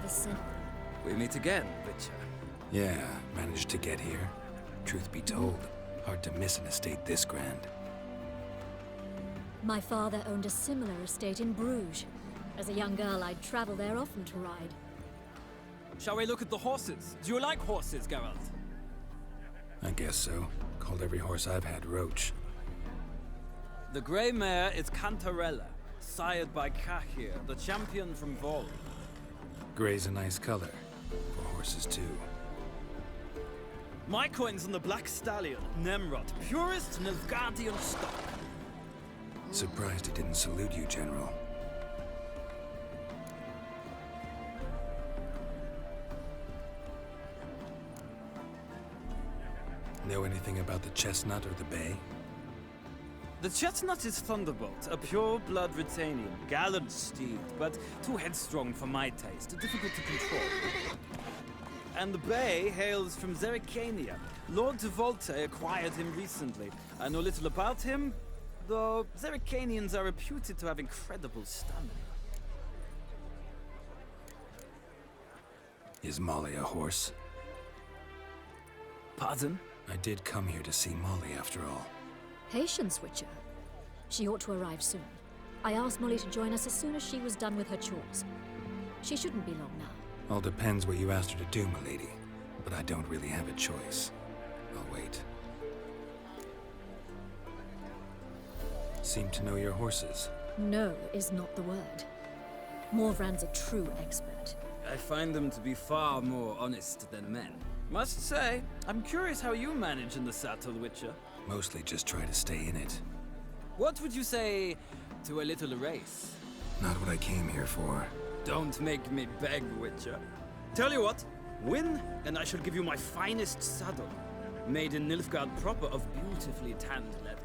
ever since. We meet again, Witcher. Yeah, managed to get here. Truth be told, hard to miss an estate this grand. My father owned a similar estate in Bruges. As a young girl, I'd travel there often to ride. Shall we look at the horses? Do you like horses, Geralt? I guess so. Called every horse I've had Roach. The grey mare is Cantarella, sired by Kahir, the champion from Vol. Grey's a nice color. For horses, too. My coin's on the black stallion, Nemrod, purest Nilfgaardian stock. Surprised he didn't salute you, General. Know anything about the chestnut or the bay? The chestnut is Thunderbolt, a pure-blood Retanian, gallant steed, but too headstrong for my taste, difficult to control. And the bay hails from Zerrikania. Lord de Volte acquired him recently. I know little about him, though Zerrikanians are reputed to have incredible stamina. Is Molly a horse? Pardon? I did come here to see Molly, after all. Patience, Witcher. She ought to arrive soon. I asked Molly to join us as soon as she was done with her chores. She shouldn't be long now. All depends what you asked her to do, milady. But I don't really have a choice. I'll wait. Seem to know your horses. No is not the word. Morvran's a true expert. I find them to be far more honest than men. Must say, I'm curious how you manage in the saddle, Witcher. Mostly just try to stay in it. What would you say to a little race? Not what I came here for. Don't make me beg, Witcher. Tell you what, win, and I shall give you my finest saddle. Made in Nilfgaard proper of beautifully tanned leather.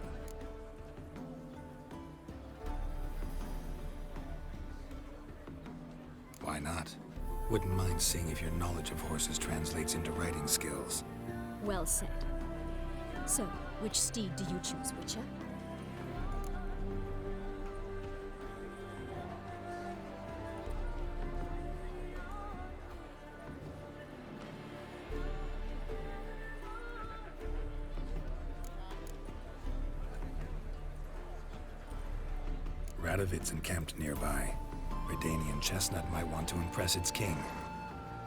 Why not? Wouldn't mind seeing if your knowledge of horses translates into riding skills. Well said. So, which steed do you choose, Witcher? Radovid's encamped nearby. Redanian chestnut might want to impress its king.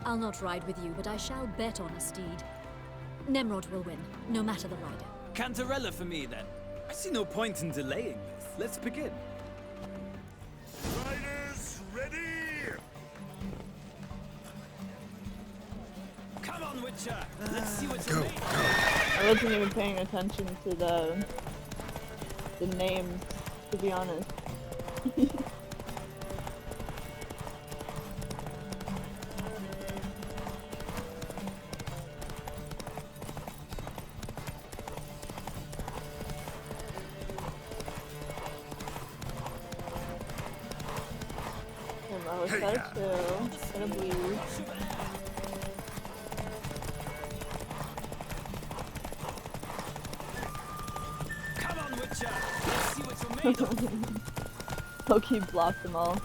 I'll not ride with you, but I shall bet on a steed. Nemrod will win, no matter the rider. Cantarella for me, then. I see no point in delaying this. Let's begin. Riders, ready! Come on, Witcher! Let's see what Go, you're made. I wasn't even paying attention to the names, to be honest. Hello, Hey, start too. Gonna bleed. Come on, Witcher! Let's see what you're made of. Loki blocked them all.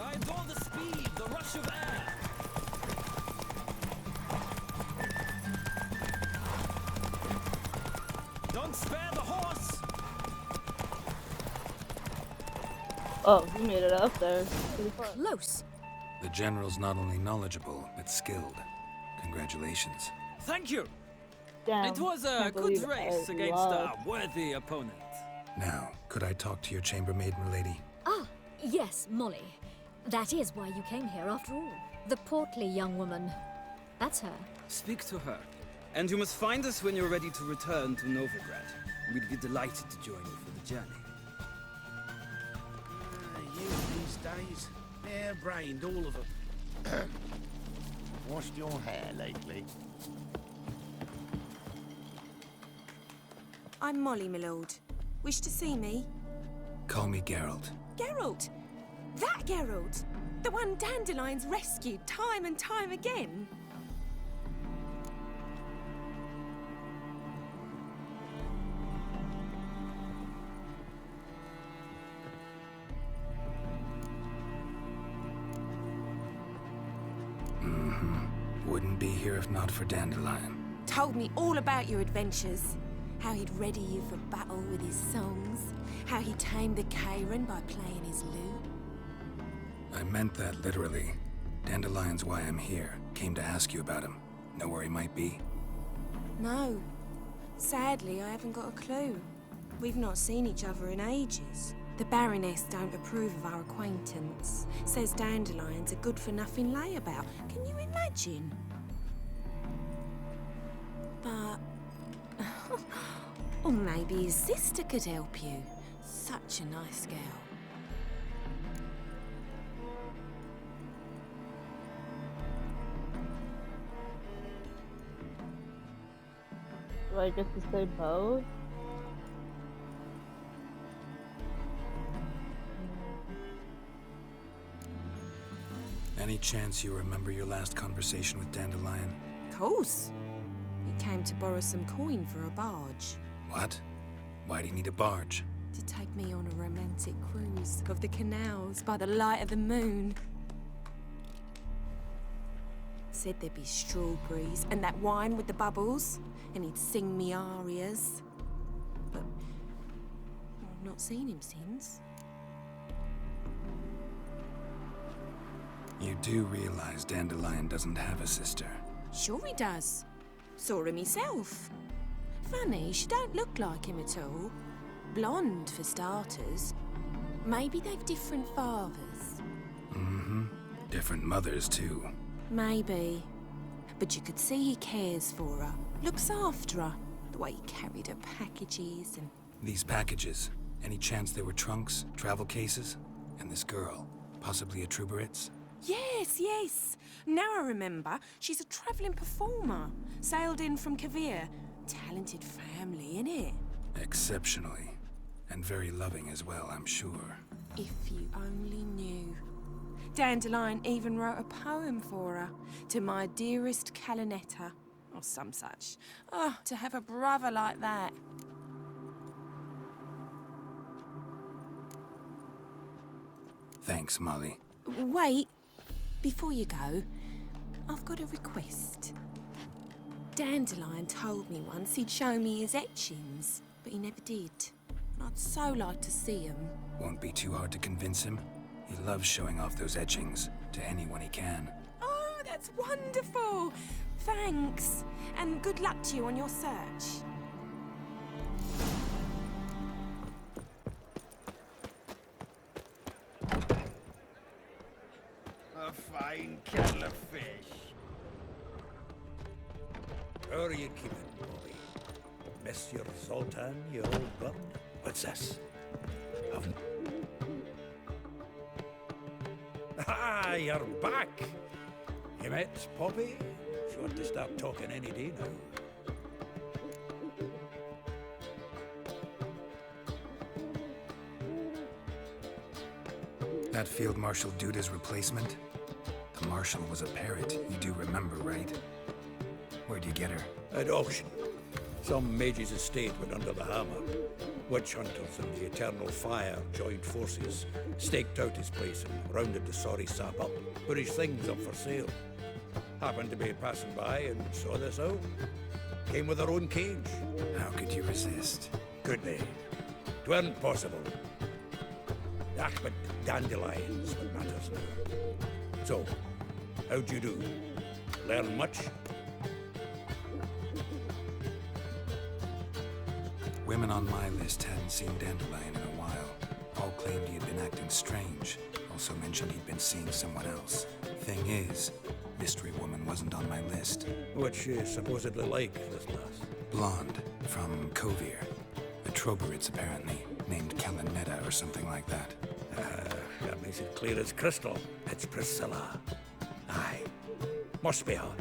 I adore the speed, the rush of air. Don't spare the horse! Oh, you made it up there. Pretty far. Close! The general's not only knowledgeable, but skilled. Congratulations. Thank you! Damn, It was a can't good believe race I against lost. a worthy opponent. Now, could I talk to your chambermaid, milady? Ah, yes, Molly. That is why you came here after all. The portly young woman. That's her. Speak to her. And you must find us when you're ready to return to Novigrad. We'd be delighted to join you for the journey. You these days, hair-brained, all of them. Washed your hair lately? I'm Molly, my lord. Wish to see me? Call me Geralt. Geralt! That Geralt! The one Dandelion's rescued time and time again. here if not for Dandelion? Told me all about your adventures. How he'd ready you for battle with his songs. How he tamed the Keirin by playing his lute. I meant that literally. Dandelion's why I'm here. Came to ask you about him. Know where he might be? No. Sadly, I haven't got a clue. We've not seen each other in ages. The Baroness don't approve of our acquaintance. Says Dandelion's a good-for-nothing layabout. Can you imagine? But... or maybe his sister could help you. Such a nice girl. Do I get to say both? Any chance you remember your last conversation with Dandelion? Course. He came to borrow some coin for a barge. What? Why do you need a barge? To take me on a romantic cruise of the canals by the light of the moon. Said there'd be strawberries and that wine with the bubbles, and he'd sing me arias. But I've not seen him since. You do realize Dandelion doesn't have a sister. Sure he does. Saw him himself. Funny, she don't look like him at all. Blonde, for starters. Maybe they've different fathers. Mm-hmm. Different mothers, too. Maybe. But you could see he cares for her. Looks after her. The way he carried her packages and... These packages, any chance they were trunks, travel cases? And this girl, possibly a Truberitz? Yes, yes. Now I remember. She's a travelling performer. Sailed in from Kavir. Talented family, innit? Exceptionally. And very loving as well, I'm sure. If you only knew. Dandelion even wrote a poem for her. To my dearest Calinetta. Or some such. Oh, to have a brother like that. Thanks, Molly. Wait. Before you go, I've got a request. Dandelion told me once he'd show me his etchings, but he never did. I'd so like to see them. Won't be too hard to convince him. He loves showing off those etchings to anyone he can. Oh, that's wonderful! Thanks, and good luck to you on your search. A fine kettle of fish. How are you keeping, Bobby? Miss your Zoltan, you old bird? What's this? Haven't... Ah, you're back! You met Poppy? Sure to start talking any day now. That Field Marshal Duda's replacement? The Marshal was a parrot, you do remember, right? Where'd you get her? At auction. Some mage's estate went under the hammer. Witch hunters and the Eternal Fire joined forces, staked out his place and rounded the sorry sap up, put his things up for sale. Happened to be passing by and saw this out. Came with her own cage. How could you resist? Could they? 'Tweren't possible. Ah, but Dandelion's what matters now. So, how'd you do? Learn much? Women on my list hadn't seen Dandelion in a while. All claimed he had been acting strange. Also mentioned he'd been seeing someone else. Thing is, Mystery Woman wasn't on my list. What's she supposedly like, this lass? Blonde, from Kovir. A Troberitz, apparently, named Calinetta or something like that. That makes it clear as crystal. It's Priscilla. Aye. Must be her.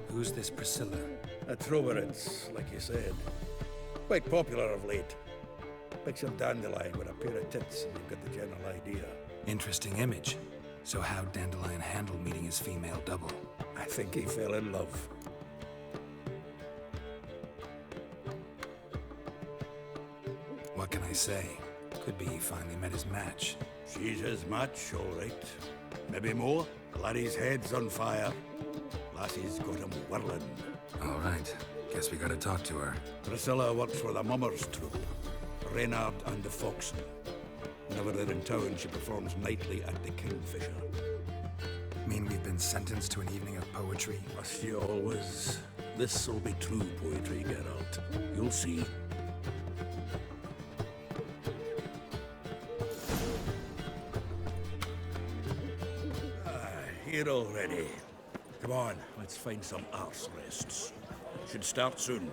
Who's this Priscilla? A Troberitz, like you said. Quite popular of late. Picture Dandelion with a pair of tits and you've got the general idea. Interesting image. So how'd Dandelion handle meeting his female double? I think he fell in love. What can I say? Could be he finally met his match. She's his match, all right. Maybe more. Laddie's head's on fire. Lassie's got him whirling. All right. Guess we gotta talk to her. Priscilla works for the Mummers troupe. Reynard and the Foxen. Whenever they're in town, she performs nightly at the Kingfisher. Mean we've been sentenced to an evening of poetry? Must you always? This'll be true poetry, Geralt. You'll see. Here already. Come on, let's find some arse rests. Should start soon.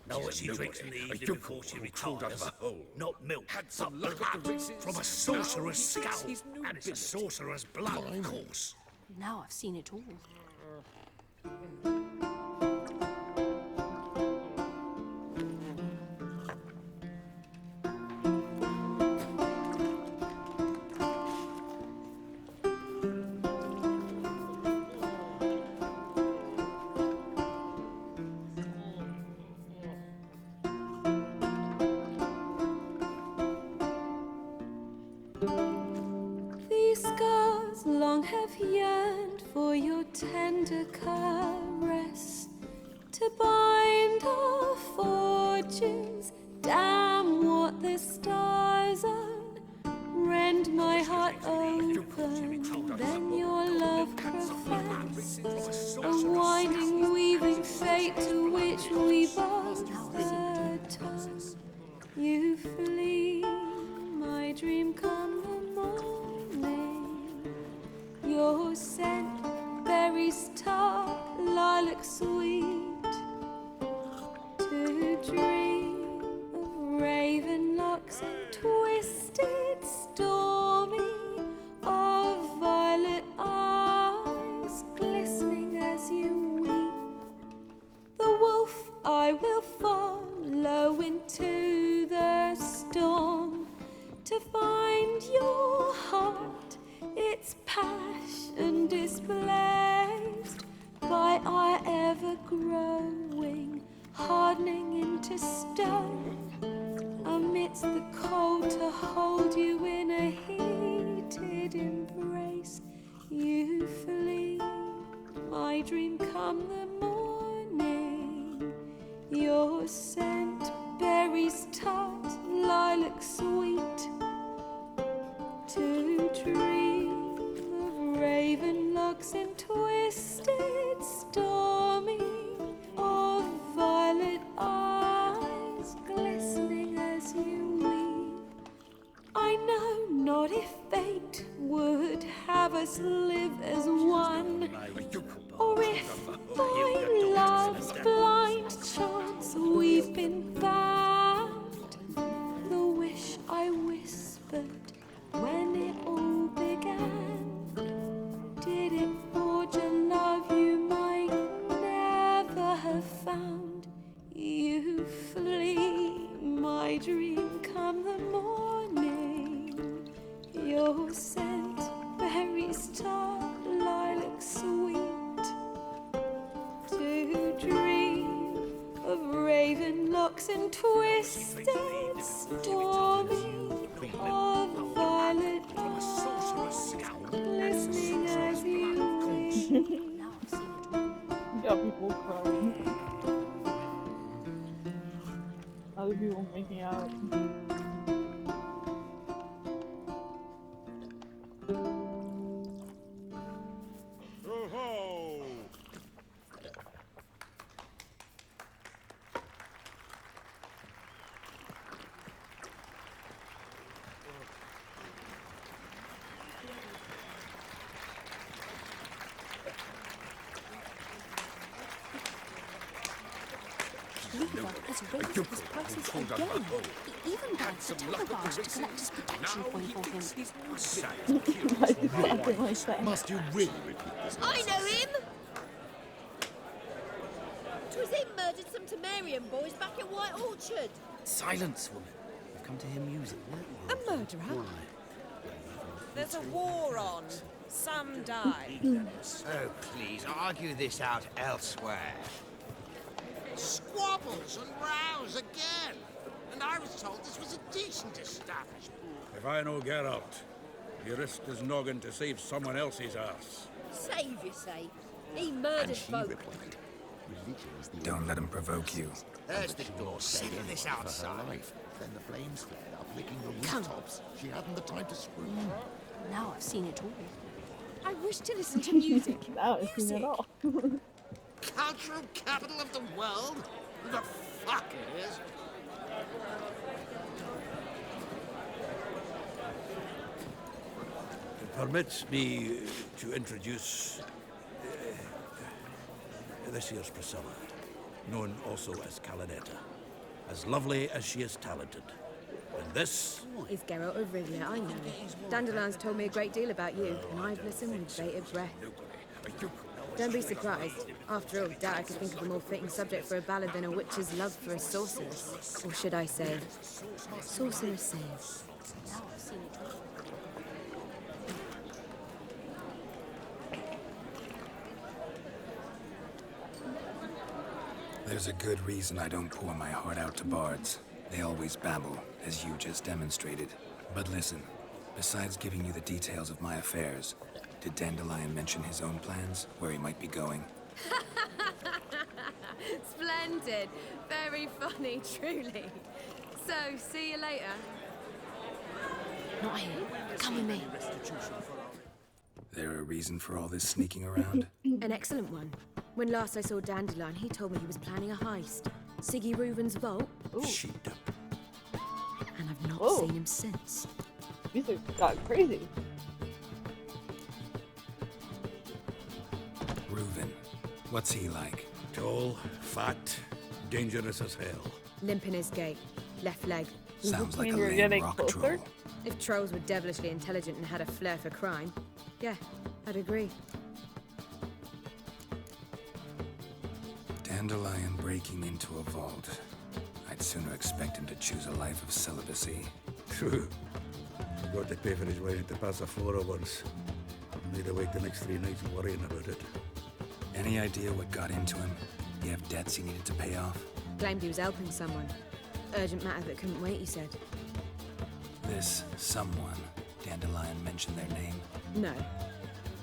Know what she drinks in the evening before she retires? Not milk, but blood from a sorcerer's skull. And it's a sorcerer's blood, of course. Now I've seen it all. These scars long have yearned for your tender caress, to bind our fortunes. Damn what the stars own, rend my heart open, then your love profess, a winding, weaving fate to which we both atone. You flee, my dream come the morning. Your scent, berries tart, lilac sweet. To dream of raven locks and twisted, stormy, of violet eyes glistening as you weep. The wolf I will follow into the storm, to find your heart, its passion displaced by our ever-growing, hardening into stone. Amidst the cold to hold you in a heated embrace, you flee, my dream come the morning. Your scent, berries tart, lilac sweet. To dream of raven locks and twisted, stormy, of violet eyes glistening as you weep. I know not if fate would have us live as one, or if by love's blind chance we've been bound. The wish I whispered when it all began, did it forge a love you might never have found? You flee, my dream come the morning. Your scent, berries tart, lilac sweet. To dream of raven locks and twisted, stormy, of violet eyes glistening as you weep. Now I've seen it all. Got people crying. Other people making out. Lever has raised his prices again. He even bribed the temple guard to collect his protection point for him. Something like that. Must you really repeat this? I know him! 'Twas him murdered Ordered some to Marion boys back at White Orchard. Silence, woman. We've come to hear music. A murderer? There's a war on. Some die. So please, argue this out elsewhere. Squabbles and rows again. And I was told this was a decent establishment. If I know Geralt, he risked his noggin to save someone else's arse. Save, you say? He murdered folk. Don't let him provoke you. There's the door. Settle this outside. Then the flames flared up, licking the rooftops. She hadn't the time to scream. Now I've seen it all. I wish to listen to music. Now I've seen it all. Cultural capital of the world? The fuck it is. Permits me to introduce this here's Priscilla, known also as Calinetta. As lovely as she is talented. And this is Geralt of Rivia, I know. Dandelion's told me a great deal about you, and I've listened with bated breath. Don't be surprised. After all, doubt I could think of a more fitting subject for a ballad than a witch's love for a sorceress. Or should I say, sorceresses. Now I've seen it all. There's a good reason I don't pour my heart out to bards. They always babble, as you just demonstrated. But listen, besides giving you the details of my affairs, did Dandelion mention his own plans, where he might be going? Splendid. Very funny, truly. So, see you later. Not here. Come with me. There a reason for all this sneaking around? An excellent one. When last I saw Dandelion, he told me he was planning a heist. Siggy Reuven's vault. sheepdom. And I've not seen him since. These are got crazy. Reuven. What's he like? Tall, fat, dangerous as hell. Limp in his gait. Left leg. Sounds like a You're lame getting rock closer? troll. If trolls were devilishly intelligent and had a flair for crime, yeah, I'd agree. Dandelion breaking into a vault. I'd sooner expect him to choose a life of celibacy. True. He got to pay for his way into Passaflora once. Made awake the next 3 nights worrying about it. Any idea what got into him? He have debts he needed to pay off? Claimed he was helping someone. Urgent matter that couldn't wait, he said. This someone, Dandelion mentioned their name? No.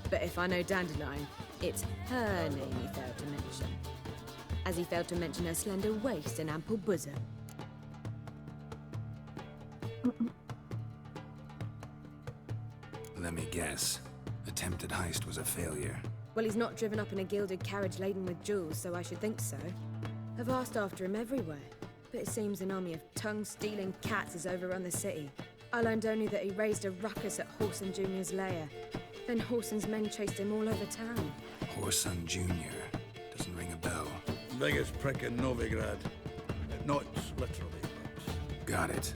But if I know Dandelion, it's her name he failed to mention. As he failed to mention her slender waist and ample bosom. Let me guess. Attempted heist was a failure. Well, he's not driven up in a gilded carriage laden with jewels, so I should think so. I've asked after him everywhere, but it seems an army of tongue-stealing cats has overrun the city. I learned only that he raised a ruckus at Whoreson Jr.'s lair. Then Whoreson's men chased him all over town. Whoreson Jr. Doesn't ring a bell. Biggest prick in Novigrad. Not literally, but... Got it.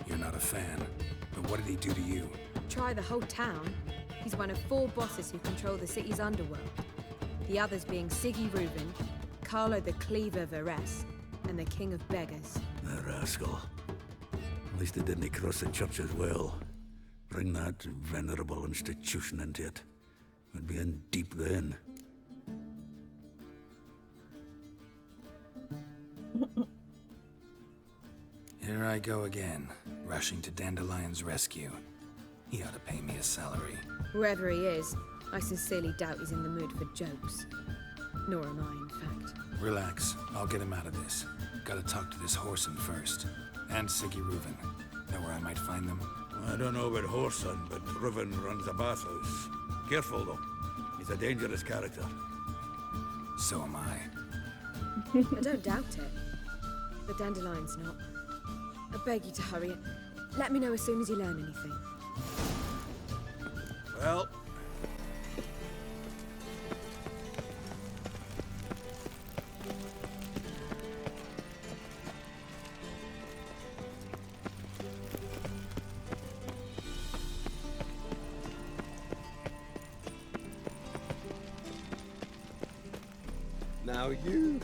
You're not a fan. But what did he do to you? Try the whole town. He's one of 4 bosses who control the city's underworld. The others being Siggy Reuven, Carlo the Cleaver Varese, and the King of Beggars. The rascal. At least he didn't cross the church as well. Bring that venerable institution into it. We'd be in deep then. Here I go again, rushing to Dandelion's rescue. He ought to pay me a salary. Whoever he is, I sincerely doubt he's in the mood for jokes. Nor am I, in fact. Relax, I'll get him out of this. Gotta talk to this Whoreson first. And Siggy Reuven. Know where I might find them? I don't know about Whoreson, but Reuven runs a bathhouse. Careful, though. He's a dangerous character. So am I. I don't doubt it. But Dandelion's not. I beg you to hurry. Let me know as soon as you learn anything. Well... Now you...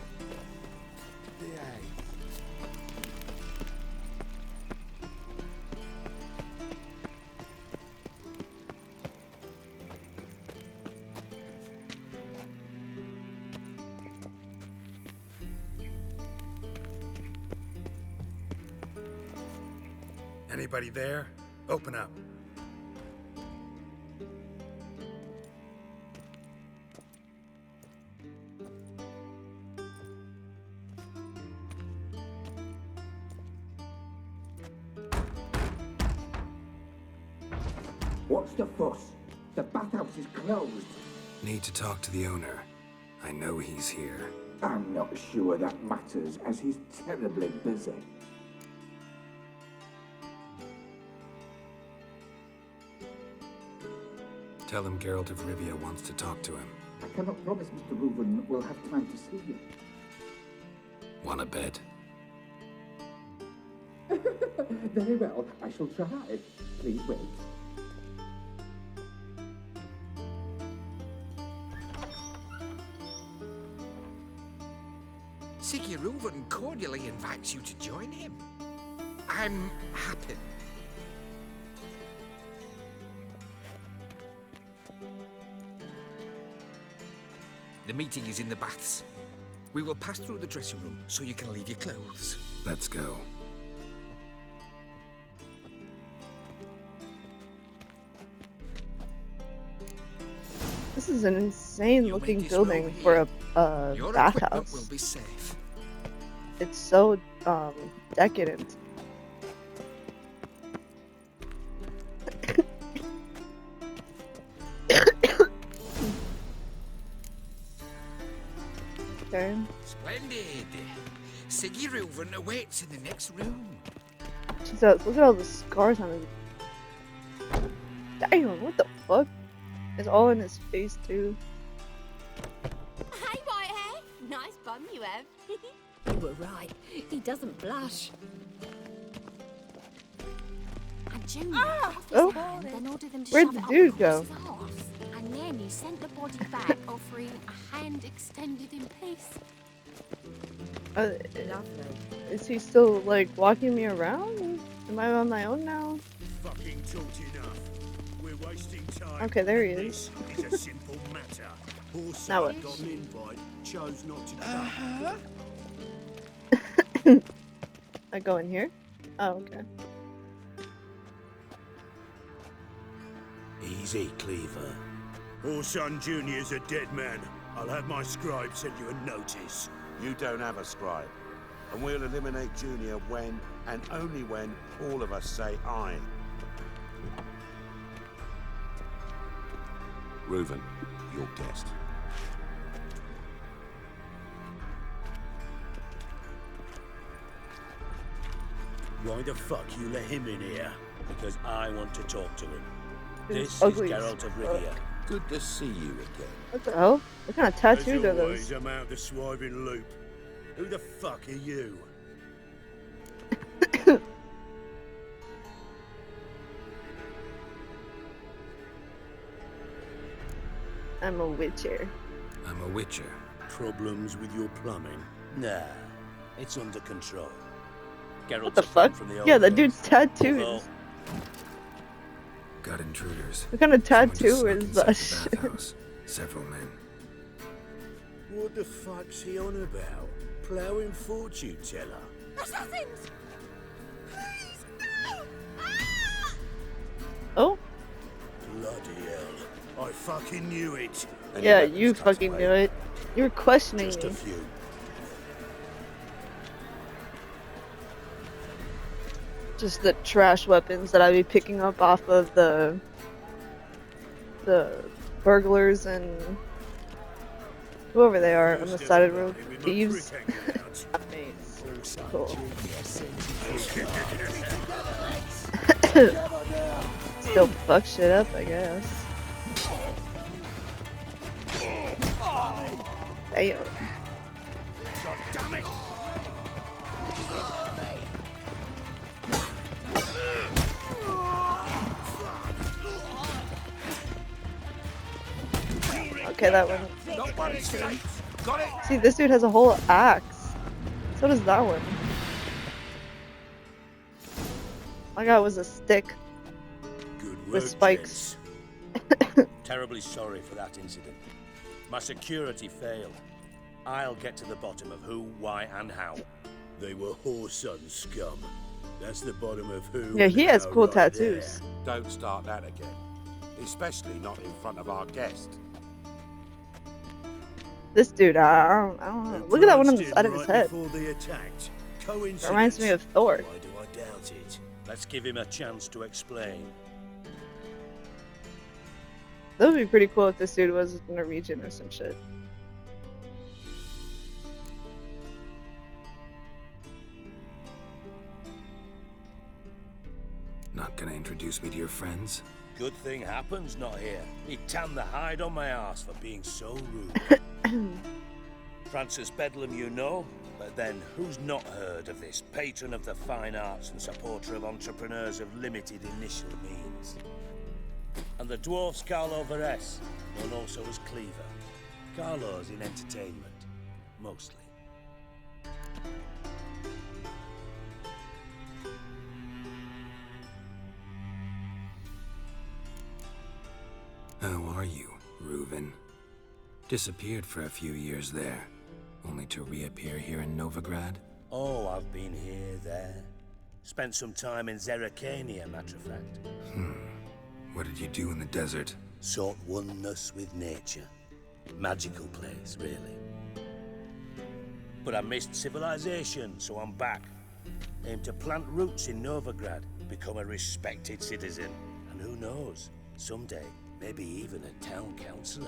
Anybody there? Open up. What's the fuss? The bathhouse is closed. Need to talk to the owner. I know he's here. I'm not sure that matters, as he's terribly busy. Tell him Geralt of Rivia wants to talk to him. I cannot promise Mr. Reuven will have time to see you. Want a bed? Very well, I shall try. Please wait. Siggy Reuven cordially invites you to join him. I'm happy. The meeting is in the baths. We will pass through the dressing room so you can leave your clothes. Let's go. This is an insane looking building for a Your bathhouse. equipment will be safe. It's so decadent. Okay. Splendid. Siggy Reuven awaits in the next room. Jesus, look at all the scars on his. Damn, what the fuck? It's all in his face too. Hey, Whitehair. Nice bum you have. You were right. He doesn't blush. And Junior off his Oh. hand, then ordered them to Where'd shove the it up dude the go? horse's arse. And then he sent the body back, offering a hand extended in peace. Is he still like walking me around? Am I on my own now? Fucking talked enough. We're wasting time. Okay, there he is. This is a simple matter. Horse Now what? got an invite, chose not to come. I go in here? Oh, okay. Easy, Cleaver. Orson Jr.'s a dead man. I'll have my scribe send you a notice. You don't have a scribe. And we'll eliminate Junior when, and only when, all of us say aye. Reuven, your guest. Why the fuck you let him in here? Because I want to talk to him. He's This ugly is as Geralt of fuck. Rivia. Good to see you again. What the hell? What kind of tattoos are As always, those? I'm out the swiving loop. Who the fuck are you? I'm a witcher. I'm a witcher. Problems with your plumbing? Nah, it's under control. Geralt's What the a friend fuck? from the old Yeah, the days. dude's tattoos. Although, Got intruders. What kind of Someone just tattoo snuck is inside that? the bathhouse. Several men. what the fuck's he on about? Ploughing fortune teller? Assassins! Please, no! Oh? Bloody hell. I fucking knew it. Yeah, you fucking knew it. You were questioning Just me. a few. Just the trash weapons that I'd be picking up off of the burglars and whoever they are on the side of the road. Thieves. Nice. Cool. Still fuck shit up, I guess. Damn. Damn it! Okay, that one. Not one straight. Got it. See, this dude has a whole axe. So does that one. My guy was a stick Good work, with spikes. gents. Terribly sorry for that incident. My security failed. I'll get to the bottom of who, why, and how. They were whoreson scum. That's the bottom of who. Yeah, he and has how cool right tattoos. there. Don't start that again. Especially not in front of our guest. This dude, I don't know. Look at that one on the side of his head. Before they attacked. It reminds me of Thor. Why do I doubt it? Let's give him a chance to explain. That would be pretty cool if this dude was Norwegian or some shit. Not gonna introduce me to your friends? Good thing happens not here. He tanned the hide on my ass for being so rude. Francis Bedlam, you know, but then who's not heard of this patron of the fine arts and supporter of entrepreneurs of limited initial means? And the dwarf's Carlo Veres, known also as Cleaver. Carlo's in entertainment, mostly. How are you, Reuven? Disappeared for a few years there, only to reappear here in Novigrad? Oh, I've been here, there. Spent some time in Zerrikania, matter of fact. What did you do in the desert? Sought oneness with nature. Magical place, really. But I missed civilization, so I'm back. Aim to plant roots in Novigrad, become a respected citizen. And who knows, someday, maybe even a town councillor.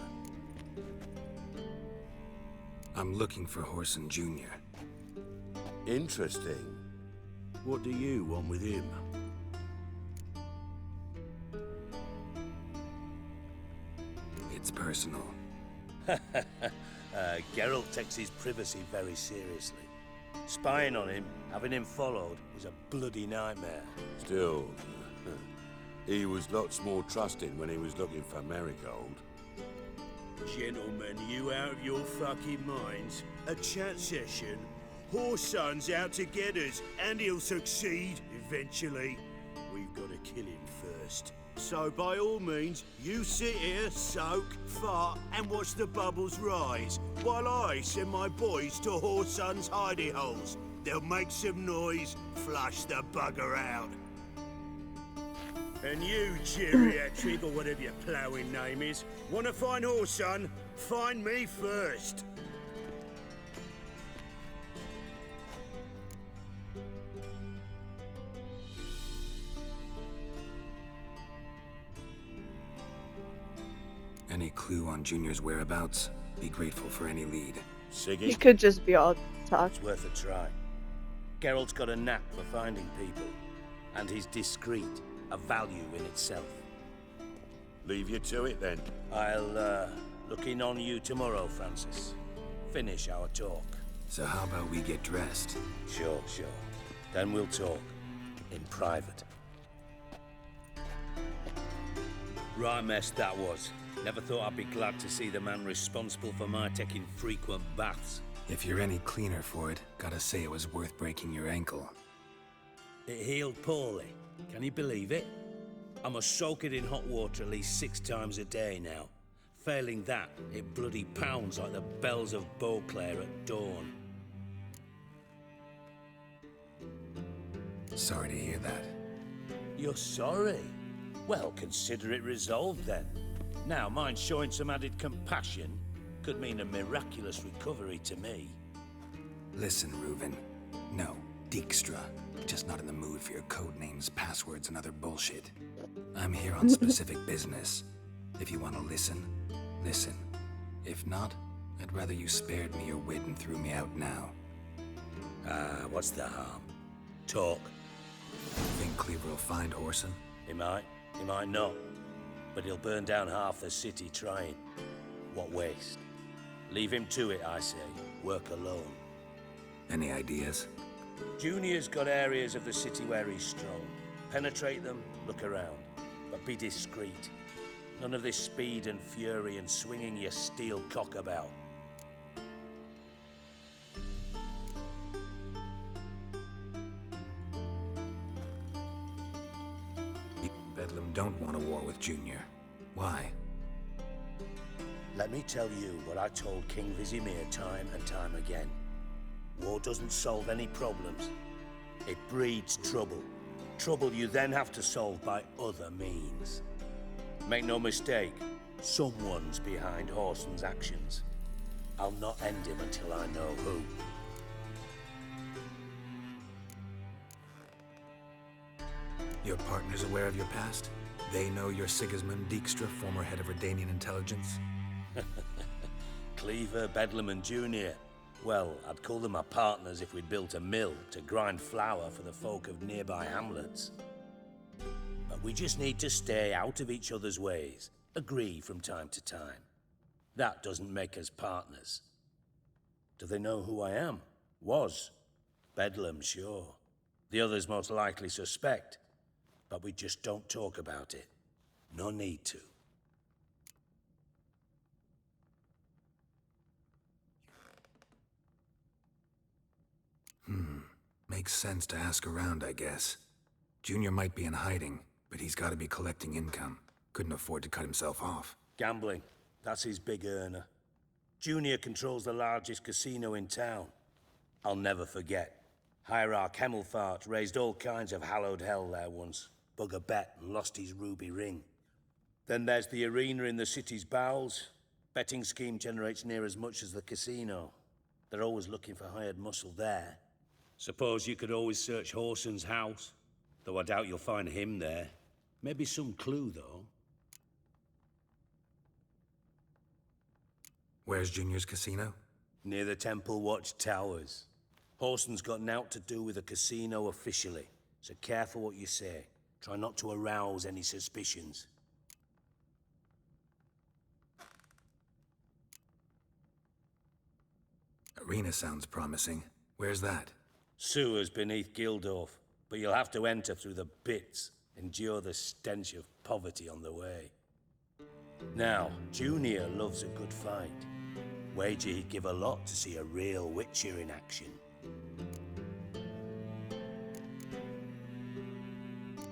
I'm looking for Horson Jr. Interesting. What do you want with him? It's personal. Geralt takes his privacy very seriously. Spying on him, having him followed, is a bloody nightmare. Still, he was lots more trusting when he was looking for Marigold. Gentlemen, you out of your fucking minds? A chat session? Horson's out to get us, and he'll succeed, eventually. We've got to kill him first. So by all means, you sit here, soak, fart, and watch the bubbles rise, while I send my boys to Horson's hidey holes. They'll make some noise, flush the bugger out. And you, geriatric, or whatever your ploughing name is, want to find Horson? Find me first. Any clue on Junior's whereabouts? Be grateful for any lead. Siggy? He could just be all talk. It's worth a try. Geralt's got a knack for finding people, and he's discreet, a value in itself. Leave you to it then. I'll look in on you tomorrow, Francis. Finish our talk. So how about we get dressed? Sure. Then we'll talk. In private. Right mess that was. Never thought I'd be glad to see the man responsible for my taking frequent baths. If you're any cleaner for it, gotta say it was worth breaking your ankle. It healed poorly. Can you believe it? I must soak it in hot water at least 6 times a day now. Failing that, it bloody pounds like the bells of Beauclair at dawn. Sorry to hear that. You're sorry? Well, consider it resolved then. Now, mind showing some added compassion could mean a miraculous recovery to me. Listen, Reuven. No, Dijkstra. Just not in the mood for your code names, passwords, and other bullshit. I'm here on specific business. If you want to listen, listen. If not, I'd rather you spared me your wit and threw me out now. What's the harm? Talk. Think Cleaver will find Horson? He might not. But he'll burn down half the city trying. What waste. Leave him to it, I say. Work alone. Any ideas? Junior's got areas of the city where he's strong. Penetrate them, look around. But be discreet. None of this speed and fury and swinging your steel cock about. Bedlam don't want a war with Junior. Why? Let me tell you what I told King Vizimir time and time again. War doesn't solve any problems. It breeds trouble. Trouble you then have to solve by other means. Make no mistake, someone's behind Horson's actions. I'll not end him until I know who. Your partner's aware of your past? They know you're Sigismund Dijkstra, former head of Redanian intelligence? Cleaver, Bedlam and Junior. Well, I'd call them my partners if we'd built a mill to grind flour for the folk of nearby hamlets. But we just need to stay out of each other's ways, agree from time to time. That doesn't make us partners. Do they know who I am? Was. Bedlam, sure. The others most likely suspect. But we just don't talk about it. No need to. Makes sense to ask around, I guess. Junior might be in hiding, but he's got to be collecting income. Couldn't afford to cut himself off. Gambling. That's his big earner. Junior controls the largest casino in town. I'll never forget. Hierarch Hemmelfart raised all kinds of hallowed hell there once. Bug a bet and lost his ruby ring. Then there's the arena in the city's bowels. Betting scheme generates near as much as the casino. They're always looking for hired muscle there. Suppose you could always search Horson's house, though I doubt you'll find him there. Maybe some clue, though. Where's Junior's casino? Near the Temple Watch Towers. Horson's got naught to do with the casino officially, so careful what you say. Try not to arouse any suspicions. Arena sounds promising. Where's that? Sewers beneath Gildorf, but you'll have to enter through the bits, endure the stench of poverty on the way. Now, Junior loves a good fight. Wager he'd give a lot to see a real Witcher in action.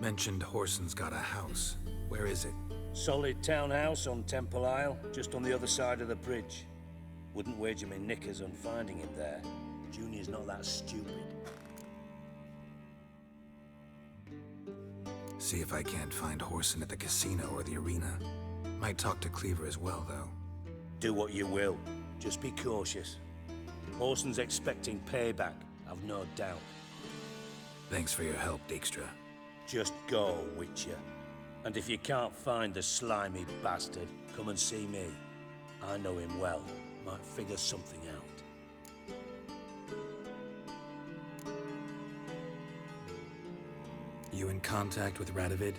Mentioned Horson's got a house. Where is it? Solid townhouse on Temple Isle, just on the other side of the bridge. Wouldn't wager me knickers on finding him there. Junior's not that stupid. See if I can't find Horson at the casino or the arena. Might talk to Cleaver as well, though. Do what you will. Just be cautious. Horson's expecting payback, I've no doubt. Thanks for your help, Dijkstra. Just go, Witcher. And if you can't find the slimy bastard, come and see me. I know him well. Might figure something out. You in contact with Radovid?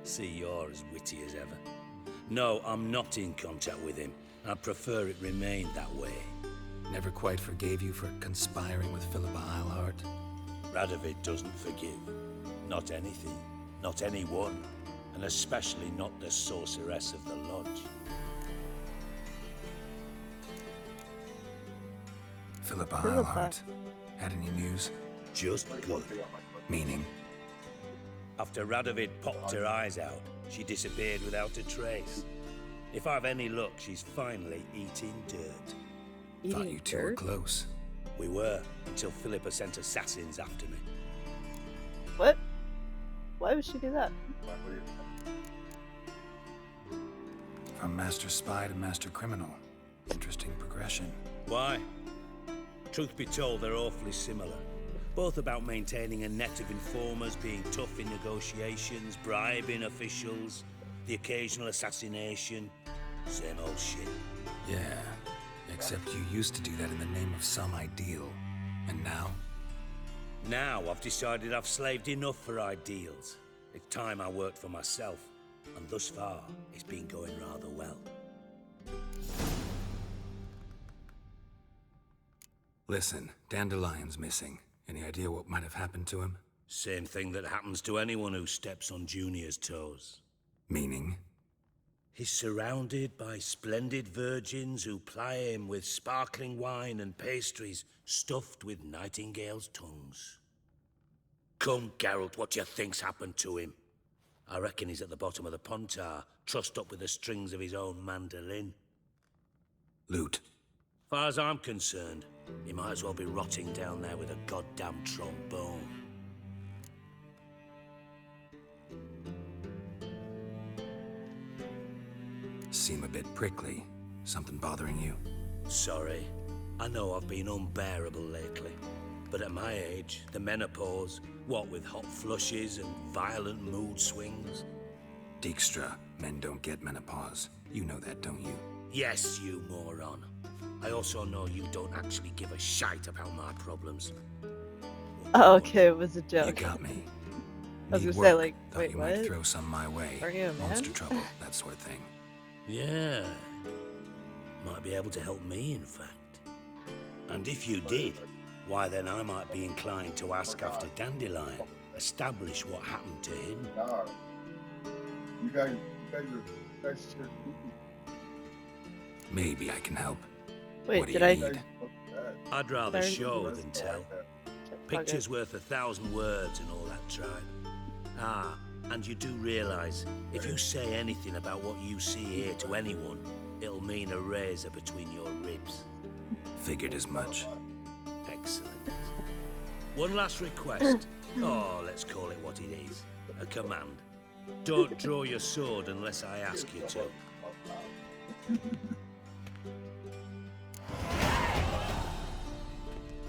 See, you're as witty as ever. No, I'm not in contact with him. I'd prefer it remained that way. Never quite forgave you for conspiring with Philippa Eilhart? Radovid doesn't forgive. Not anything. Not anyone. And especially not the sorceress of the Lodge. Philippa Eilhart. Had any news? Just good. Meaning? After Radovid popped her eyes out, she disappeared without a trace. If I've any luck, she's finally eating dirt. Thought you two were close. We were, until Philippa sent assassins after me. What? Why would she do that? From master spy to master criminal. Interesting progression. Why? Truth be told, they're awfully similar. Both about maintaining a net of informers, being tough in negotiations, bribing officials, the occasional assassination. Same old shit. Yeah, except you used to do that in the name of some ideal. And now? Now I've decided I've slaved enough for ideals. It's time I worked for myself. And thus far, it's been going rather well. Listen, Dandelion's missing. Any idea what might have happened to him? Same thing that happens to anyone who steps on Junior's toes. Meaning? He's surrounded by splendid virgins who ply him with sparkling wine and pastries stuffed with nightingales' tongues. Come, Geralt, what do you think's happened to him? I reckon he's at the bottom of the Pontar, trussed up with the strings of his own mandolin. Loot. Far as I'm concerned, He might as well be rotting down there with a goddamn trombone. Seem a bit prickly. Something bothering you? Sorry. I know I've been unbearable lately. But at my age, the menopause, what with hot flushes and violent mood swings. Dijkstra, men don't get menopause. You know that, don't you? Yes, you moron. I also know you don't actually give a shite about my problems. Oh, okay, it was a joke. You got me. I was Need gonna work. say, like, Thought wait, you what? might throw some my way. Are you a man? Monster trouble, that sort of thing. Yeah. Might be able to help me, in fact. And if you did, why then I might be inclined to ask after Dandelion, establish what happened to him. You guys are Maybe I can help. Wait, what do did you I- need? I'd rather Sorry. show than tell. Picture's worth 1,000 words and all that tribe. Ah, and you do realise, if you say anything about what you see here to anyone, it'll mean a razor between your ribs. Figured as much. Excellent. One last request. Oh, let's call it what it is. A command. Don't draw your sword unless I ask you to.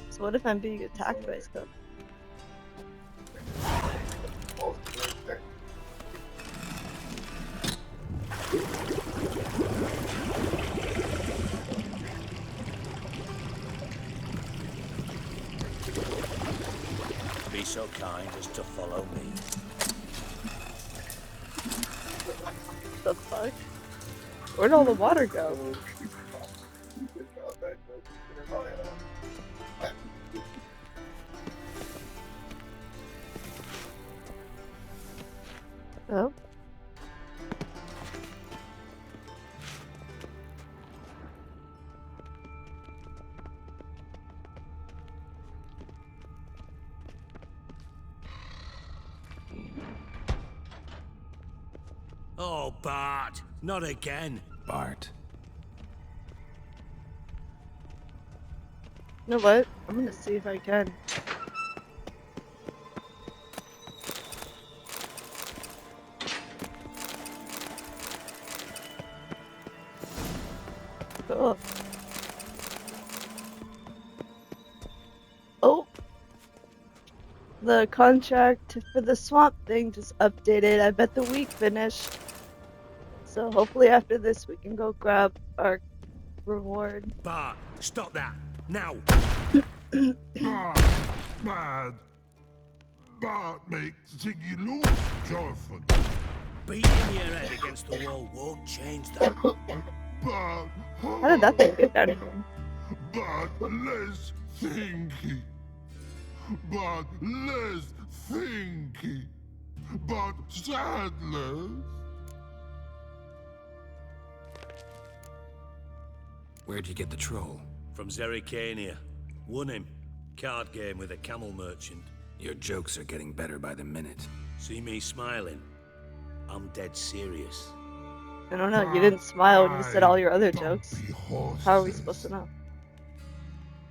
So what if I'm being attacked by stuff? Be so kind as to follow me. The fuck? Where'd all the water go? Oh. Oh, Bart, not again. Bart. You know what? I'm gonna see if I can. Cool. Oh! The contract for the swamp thing just updated. I bet the week finished. So hopefully after this we can go grab our reward. Bart, stop that. Now! Bad. Bart makes Ziggy lose, Jonathan. Beating your head against the wall won't change that. Bart. How did that thing get down here? But less thinky. But less thinky. But sadless. Where'd you get the troll? From Zerrikania. Won him. Card game with a camel merchant. Your jokes are getting better by the minute. See me smiling? I'm dead serious. I don't know, you didn't smile when you said all your other jokes. How are we supposed to know?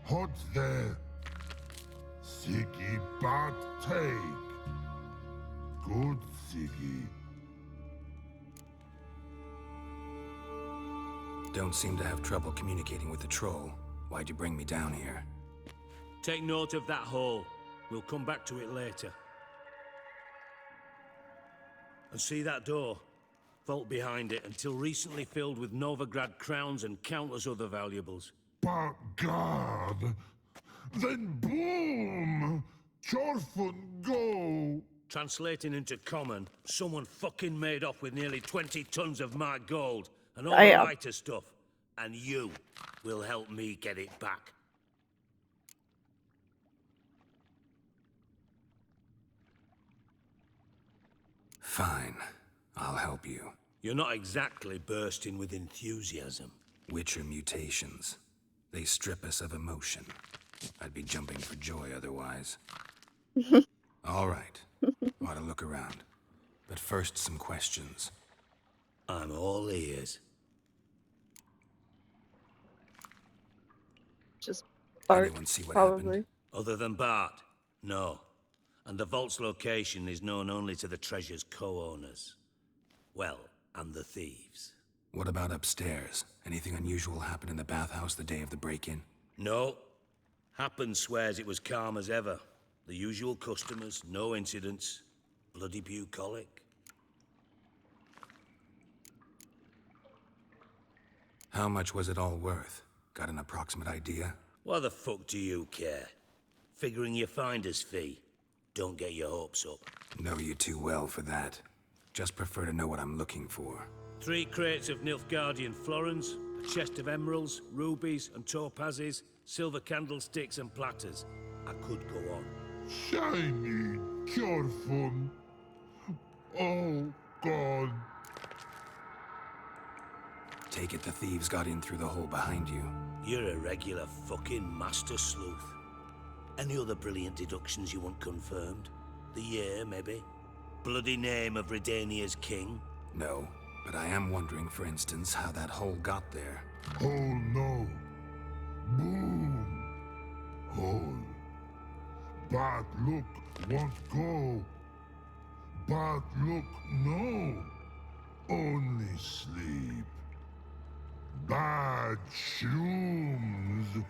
Hot there. Ziggy Bart take. Good Ziggy. Don't seem to have trouble communicating with the troll. Why'd you bring me down here? Take note of that hole. We'll come back to it later. And see that door? Vault behind it, until recently filled with Novigrad crowns and countless other valuables. But God, then boom! Chorfun go! Translating into common, someone fucking made off with nearly 20 tons of my gold and all Damn. the lighter stuff. And you will help me get it back. Fine. I'll help you. You're not exactly bursting with enthusiasm. Witcher mutations. They strip us of emotion. I'd be jumping for joy otherwise. All right. Ought to look around. But first, some questions. I'm all ears. Just Bart, Anyone see what probably. happened? Other than Bart? No. And the vault's location is known only to the treasure's co-owners. Well, and the thieves. What about upstairs? Anything unusual happen in the bathhouse the day of the break-in? No. Happen swears it was calm as ever. The usual customers, no incidents. Bloody bucolic. How much was it all worth? Got an approximate idea? Why the fuck do you care? Figuring your finder's fee. Don't get your hopes up. Know you too well for that. Just prefer to know what I'm looking for. 3 crates of Nilfgaardian florins, a chest of emeralds, rubies and topazes, silver candlesticks and platters. I could go on. Shiny, Kjorfun. Oh, God. Take it the thieves got in through the hole behind you. You're a regular fucking master sleuth. Any other brilliant deductions you want confirmed? The year, maybe? Bloody name of Redania's king? No, but I am wondering, for instance, how that hole got there. Hole no. Boom. Hole. Bad look won't go. Bad look no. Only sleep. Bad shrooms.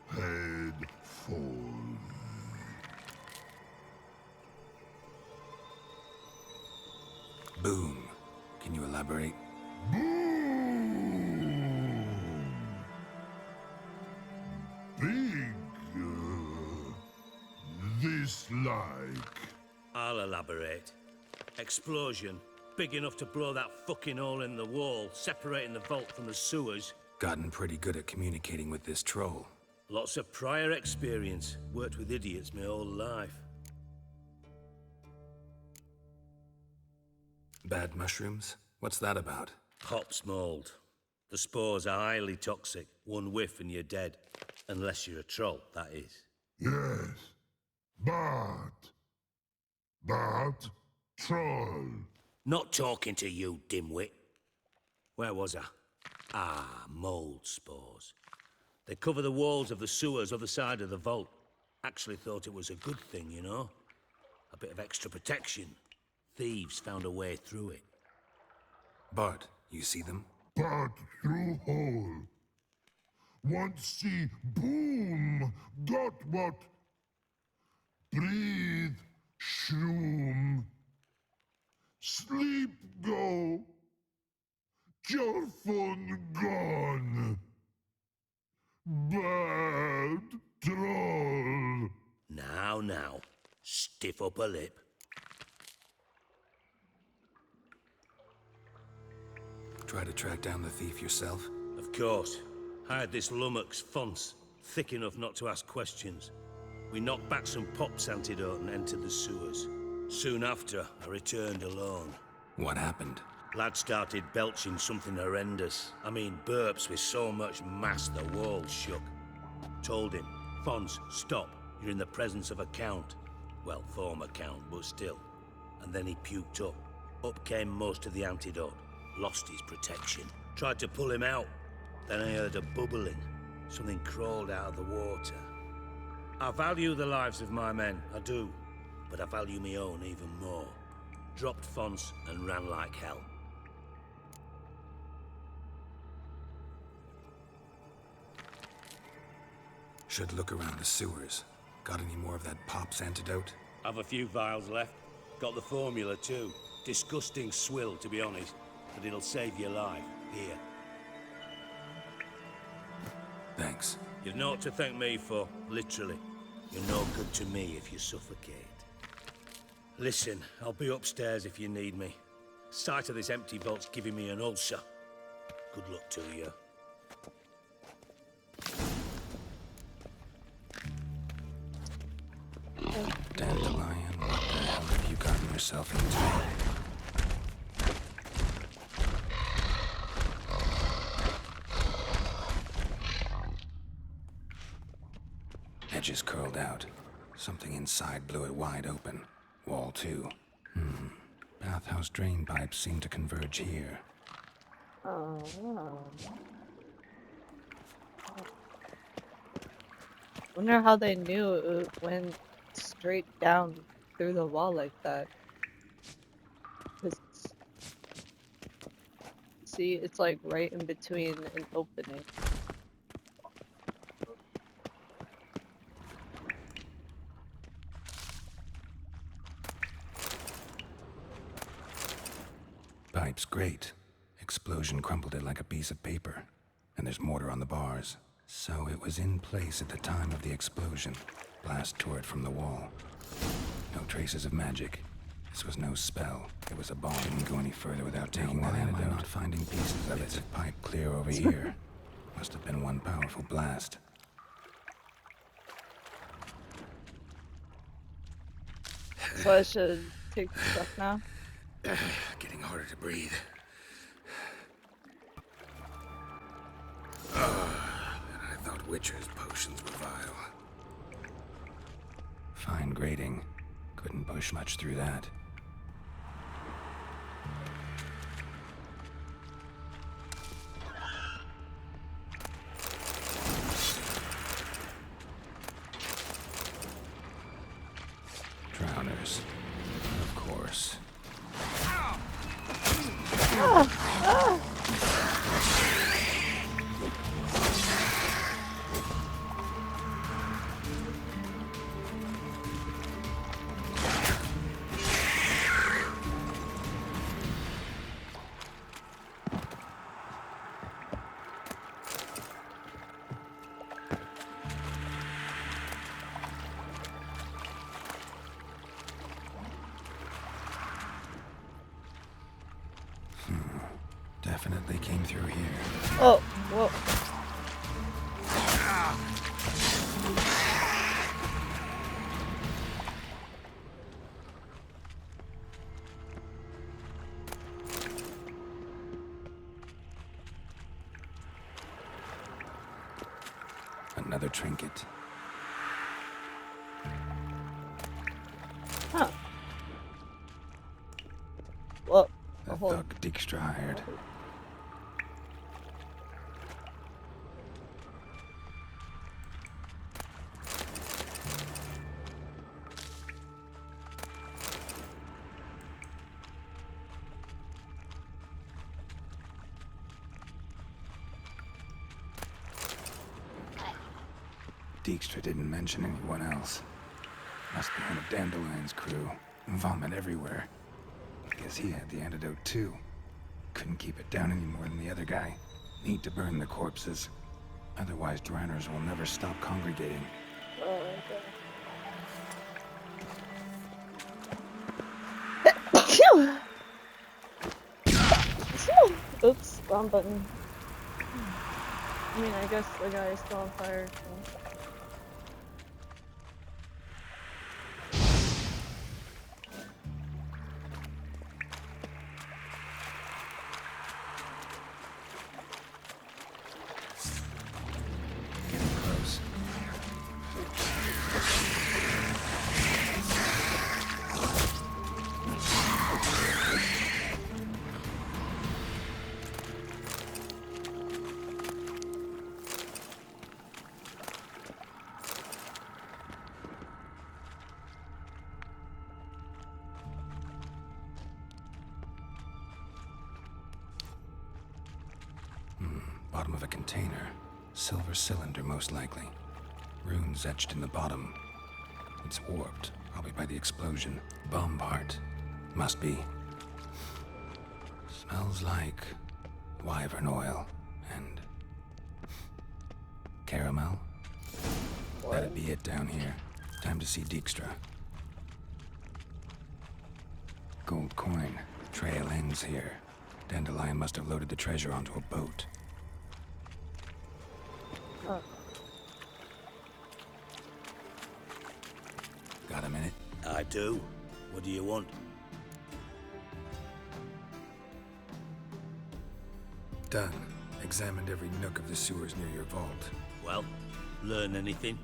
Head falls. Boom. Can you elaborate? Boom. Big. This like. I'll elaborate. Explosion. Big enough to blow that fucking hole in the wall, separating the vault from the sewers. Gotten pretty good at communicating with this troll. Lots of prior experience. Worked with idiots my whole life. Bad mushrooms? What's that about? Hops mold. The spores are highly toxic. One whiff and you're dead. Unless you're a troll, that is. Yes. But. Troll. Not talking to you, dimwit. Where was I? Ah, mold spores. They cover the walls of the sewers other side of the vault. Actually thought it was a good thing, you know? A bit of extra protection. Thieves found a way through it. Bart, you see them? Bart through hole. Want see boom. Got what? Breathe. Shroom. Sleep go. Your phone gone. Bad troll. Now. Stiff upper lip. Try to track down the thief yourself? Of course. Hired this lummox, Fons. Thick enough not to ask questions. We knocked back some Pop's antidote and entered the sewers. Soon after, I returned alone. What happened? Lad started belching something horrendous. I mean, burps with so much mass the walls shook. Told him, Fons, stop. You're in the presence of a count. Well, former count, but still. And then he puked up. Up came most of the antidote. Lost his protection. Tried to pull him out. Then I heard a bubbling. Something crawled out of the water. I value the lives of my men, I do. But I value my own even more. Dropped Fons and ran like hell. Should look around the sewers. Got any more of that Pop's antidote? Have a few vials left. Got the formula too. Disgusting swill, to be honest. But it'll save your life. Here. Thanks. You've naught to thank me for, literally. You're no good to me if you suffocate. Listen, I'll be upstairs if you need me. Sight of this empty vault's giving me an ulcer. Good luck to you. Dandelion, what the hell have you gotten yourself into? Edges curled out. Something inside blew it wide open. Wall too. Bathhouse drain pipes seem to converge here. Wonder how they knew it went straight down through the wall like that. 'Cause see, it's like right in between an opening. Pipe's great. Explosion crumpled it like a piece of paper. And there's mortar on the bars. So it was in place at the time of the explosion. Blast tore it from the wall. No traces of magic. This was no spell. It was a bomb. Didn't go any further without taking that antidote. Why am I not finding pieces of it? Pipe clear over here. Must have been one powerful blast. So I should take the stuff now? Getting harder to breathe. I thought Witcher's potions were vile. Fine grating. Couldn't push much through that. Drowners. Of course. Definitely came through here. Oh, whoa. Another trinket. Huh. Well, The thug Dijkstra hired. Dijkstra didn't mention anyone else. Must be one of Dandelion's crew. Vomit everywhere. Guess he had the antidote too. Couldn't keep it down any more than the other guy. Need to burn the corpses. Otherwise, drowners will never stop congregating. Oops, wrong button. I mean, I guess the guy is still on fire, so. Bottom of a container. Silver cylinder, most likely. Runes etched in the bottom. It's warped, probably by the explosion. Bomb part. Must be. Smells like wyvern oil and caramel. That'd be it down here. Time to see Dijkstra. Gold coin. Trail ends here. Dandelion must have loaded the treasure onto a boat. Got a minute? I do. What do you want? Done. Examined every nook of the sewers near your vault. Well, learn anything?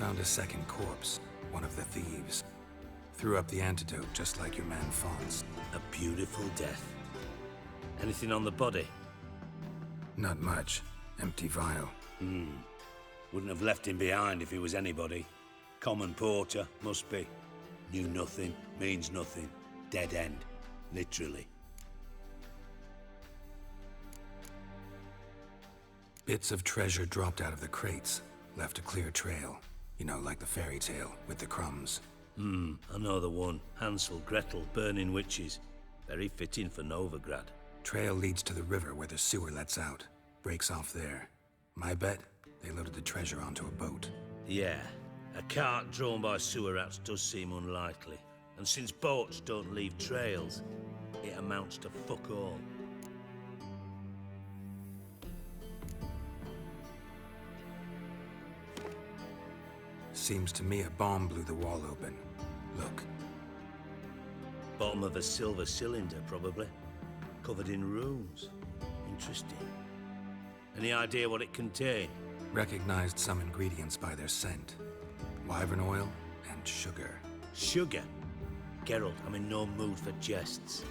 Found a second corpse, one of the thieves. Threw up the antidote just like your man Fonz. A beautiful death. Anything on the body? Not much. Empty vial. Wouldn't have left him behind if he was anybody. Common porter, must be. Knew nothing, means nothing. Dead end. Literally. Bits of treasure dropped out of the crates. Left a clear trail. You know, like the fairy tale, with the crumbs. I know the one. Hansel, Gretel, burning witches. Very fitting for Novigrad. Trail leads to the river where the sewer lets out. Breaks off there. My bet, they loaded the treasure onto a boat. Yeah. A cart drawn by sewer rats does seem unlikely. And since boats don't leave trails, it amounts to fuck all. Seems to me a bomb blew the wall open. Look. Bottom of a silver cylinder, probably. Covered in runes. Interesting. Any idea what it contained? Recognized some ingredients by their scent. Wyvern oil and sugar. Sugar? Geralt, I'm in no mood for jests.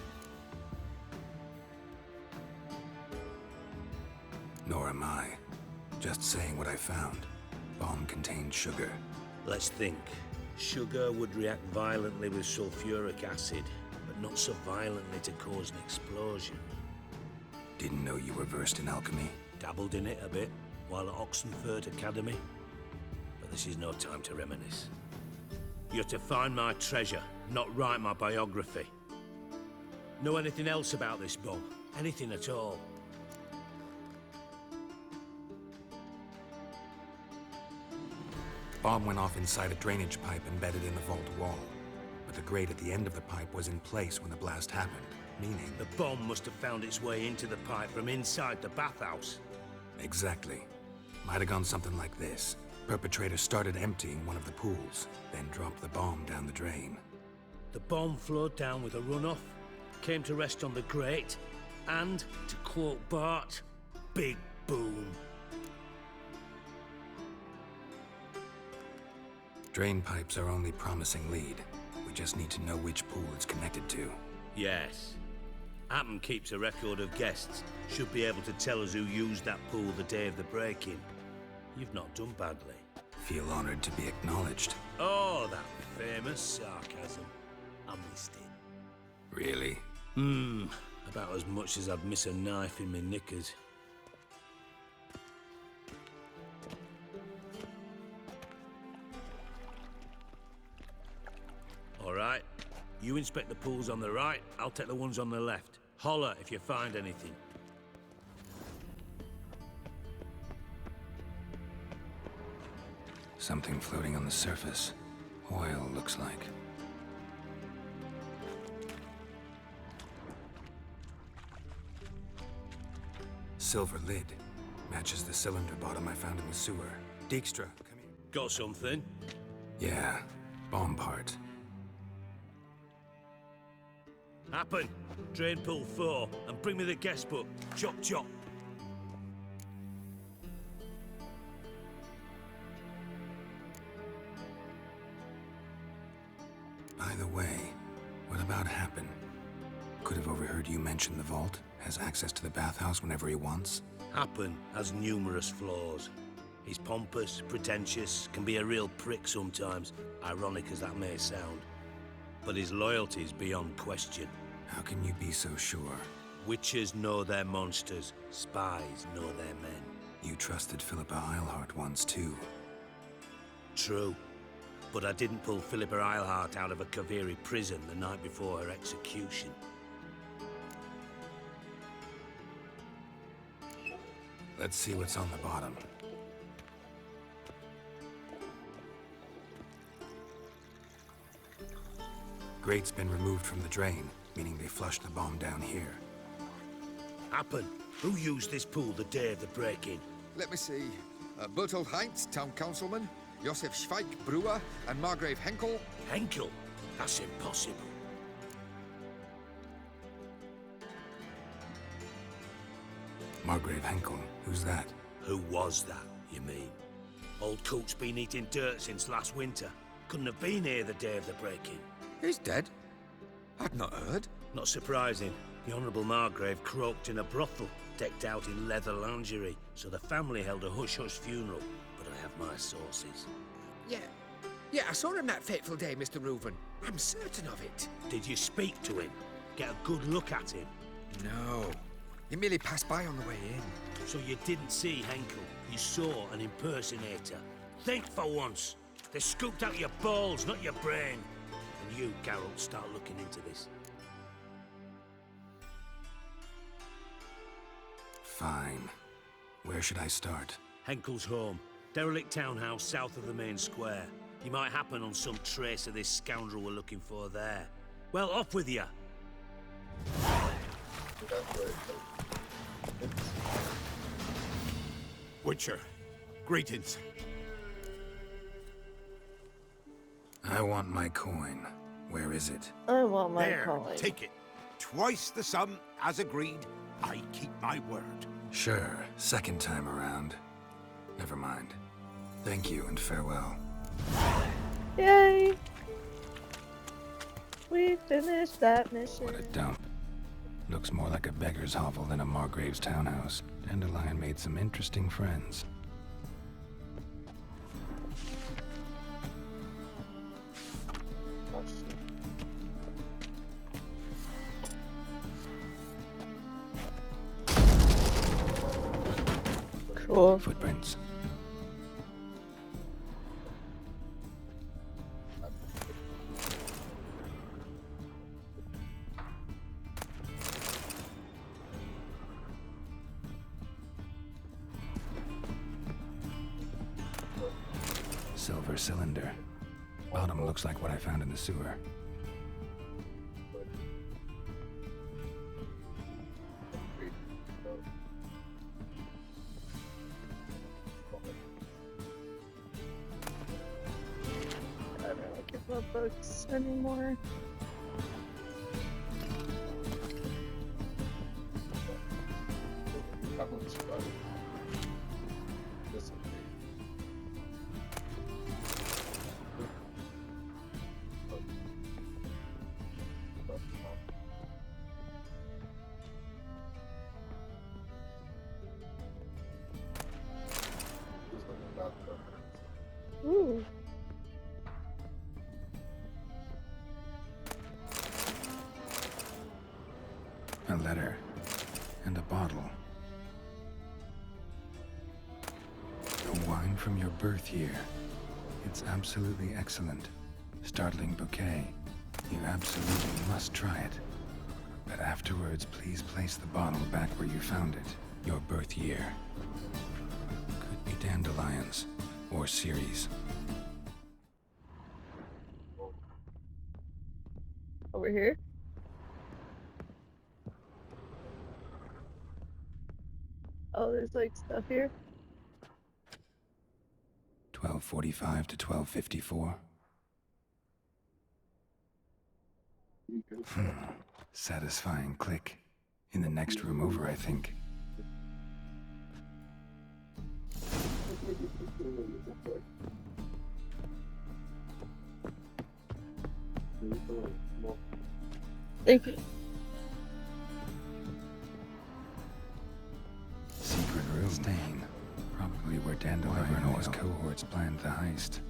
Nor am I. Just saying what I found. Bomb contained sugar. Let's think. Sugar would react violently with sulfuric acid, but not so violently to cause an explosion. Didn't know you were versed in alchemy. Dabbled in it a bit, while at Oxenford Academy. But this is no time to reminisce. You're to find my treasure, not write my biography. Know anything else about this bomb? Anything at all? Bomb went off inside a drainage pipe embedded in the vault wall. But the grate at the end of the pipe was in place when the blast happened, meaning... The bomb must have found its way into the pipe from inside the bathhouse. Exactly. Might have gone something like this. Perpetrator started emptying one of the pools, then dropped the bomb down the drain. The bomb flowed down with a runoff, came to rest on the grate, and, to quote Bart, big boom. Drain pipes are only promising lead. We just need to know which pool it's connected to. Yes. Appen keeps a record of guests. Should be able to tell us who used that pool the day of the break-in. You've not done badly. Feel honored to be acknowledged. Oh, that famous sarcasm. I missed it. Really? About as much as I'd miss a knife in my knickers. All right. You inspect the pools on the right, I'll take the ones on the left. Holler if you find anything. Something floating on the surface. Oil, looks like. Silver lid. Matches the cylinder bottom I found in the sewer. Dijkstra, come here. Got something? Yeah. Bomb part. Appen, drain pool 4, and bring me the guest book. Chop chop. By the way, what about Happen? Could have overheard you mention the vault. Has access to the bathhouse whenever he wants. Happen has numerous flaws. He's pompous, pretentious, can be a real prick sometimes, ironic as that may sound. But his loyalty's beyond question. How can you be so sure? Witches know their monsters, spies know their men. You trusted Philippa Eilhart once too. True. But I didn't pull Philippa Eilhart out of a Kaviri prison the night before her execution. Let's see what's on the bottom. Grate's been removed from the drain, meaning they flushed the bomb down here. Happen. Who used this pool the day of the break-in? Let me see. Bertold Heinz, town councilman, Josef Schweik, brewer, and Margrave Henkel. Henkel? That's impossible. Margrave Henkel? Who's that? Who was that, you mean? Old Coot's been eating dirt since last winter. Couldn't have been here the day of the break-in. He's dead? I'd not heard. Not surprising. The Honourable Margrave croaked in a brothel, decked out in leather lingerie, so the family held a hush-hush funeral. But I have my sources. Yeah, I saw him that fateful day, Mr. Reuven. I'm certain of it. Did you speak to him? Get a good look at him? No. He merely passed by on the way in. So you didn't see Henkel? You saw an impersonator? Think for once. They scooped out your balls, not your brain. And you, Geralt, start looking into this. Fine. Where should I start? Henkel's home. Derelict townhouse south of the main square. You might happen on some trace of this scoundrel we're looking for there. Well, off with you! Witcher, greetings. I want my coin. Where is it? I want my There, coin. take it. Twice the sum, as agreed. I keep my word. Sure, second time around. Never mind. Thank you and farewell. Yay! We finished that mission. What a dump. Looks more like a beggar's hovel than a Margrave's townhouse. Dandelion made some interesting friends. Cool. Footprints. Silver cylinder. Bottom looks like what I found in the sewer. I don't really give up books anymore. Ooh. A letter. And a bottle. A wine from your birth year. It's absolutely excellent. Startling bouquet. You absolutely must try it. But afterwards, please place the bottle back where you found it. Your birth year. Could be dandelions. Or Ceres. Over here? Oh, there's like stuff here. 1245 to 1254. Satisfying click. In the next room over, I think. Thank you. Secret room. Stain. Probably where Dandelion and his cohorts planned the heist.